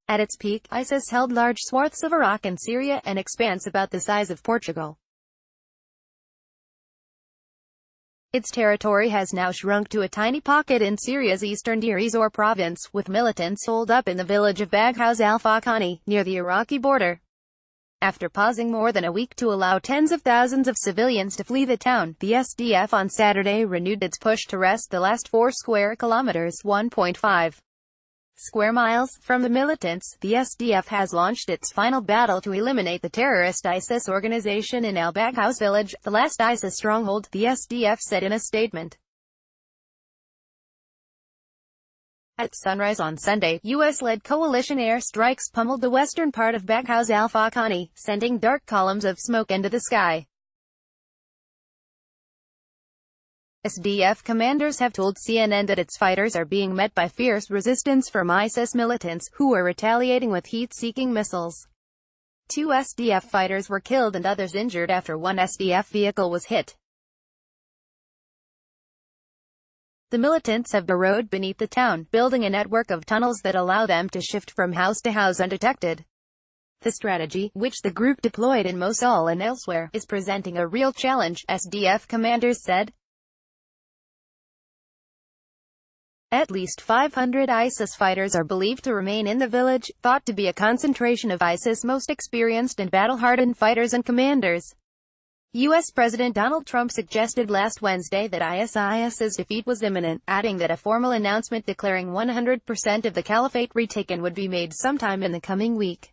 At its peak, ISIS held large swaths of Iraq and Syria, an expanse about the size of Portugal. Its territory has now shrunk to a tiny pocket in Syria's eastern Deir Ezzor province, with militants holed up in the village of Baghouz Al-Fawqani, near the Iraqi border. After pausing more than a week to allow tens of thousands of civilians to flee the town, the SDF on Saturday renewed its push to wrest the last 4 square kilometers (1.5 square miles) from the militants. The SDF has launched its final battle to eliminate the terrorist ISIS organization in al-Baghouz village, the last ISIS stronghold, the SDF said in a statement. At sunrise on Sunday, U.S.-led coalition airstrikes pummeled the western part of Baghouz Al-Fawqani, sending dark columns of smoke into the sky. SDF commanders have told CNN that its fighters are being met by fierce resistance from ISIS militants, who are retaliating with heat-seeking missiles. 2 SDF fighters were killed and others injured after one SDF vehicle was hit. The militants have burrowed beneath the town, building a network of tunnels that allow them to shift from house to house undetected. The strategy, which the group deployed in Mosul and elsewhere, is presenting a real challenge, SDF commanders said. At least 500 ISIS fighters are believed to remain in the village, thought to be a concentration of ISIS' most experienced and battle-hardened fighters and commanders. U.S. President Donald Trump suggested last Wednesday that ISIS's defeat was imminent, adding that a formal announcement declaring 100% of the caliphate retaken would be made sometime in the coming week.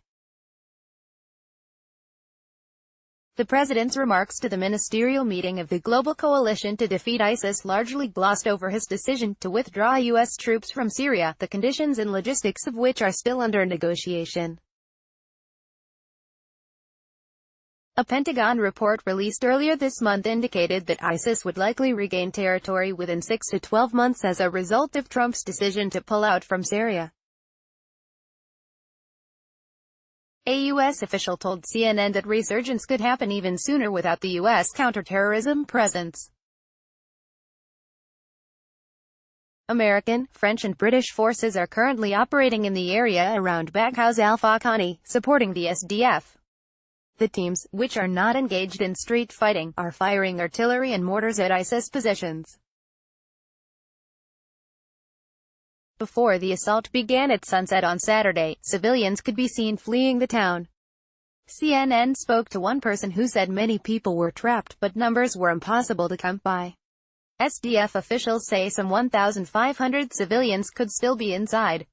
The president's remarks to the ministerial meeting of the Global Coalition to Defeat ISIS largely glossed over his decision to withdraw U.S. troops from Syria, the conditions and logistics of which are still under negotiation. A Pentagon report released earlier this month indicated that ISIS would likely regain territory within 6 to 12 months as a result of Trump's decision to pull out from Syria. A U.S. official told CNN that resurgence could happen even sooner without the U.S. counterterrorism presence. American, French and British forces are currently operating in the area around Baghouz Al-Fawqani, supporting the SDF. The teams, which are not engaged in street fighting, are firing artillery and mortars at ISIS positions. Before the assault began at sunset on Saturday, civilians could be seen fleeing the town. CNN spoke to one person who said many people were trapped, but numbers were impossible to come by. SDF officials say some 1,500 civilians could still be inside.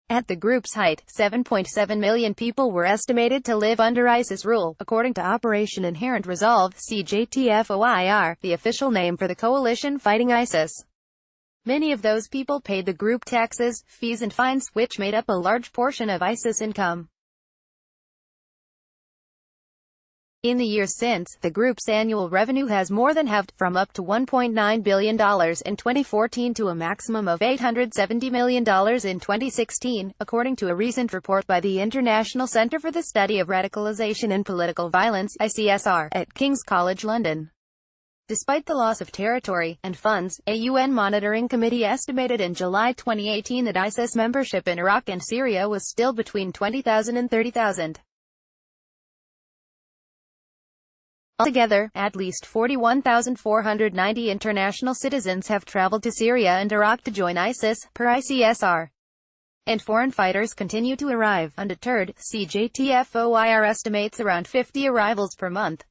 At the group's height, 7.7 million people were estimated to live under ISIS rule, according to Operation Inherent Resolve (CJTFOIR), the official name for the coalition fighting ISIS. Many of those people paid the group taxes, fees and fines, which made up a large portion of ISIS income. In the years since, the group's annual revenue has more than halved, from up to $1.9 billion in 2014 to a maximum of $870 million in 2016, according to a recent report by the International Centre for the Study of Radicalisation and Political Violence (ICSR) at King's College London. Despite the loss of territory and funds, a UN monitoring committee estimated in July 2018 that ISIS membership in Iraq and Syria was still between 20,000 and 30,000. Altogether, at least 41,490 international citizens have traveled to Syria and Iraq to join ISIS, per ICSR. And foreign fighters continue to arrive, undeterred. CJTFOIR estimates around 50 arrivals per month.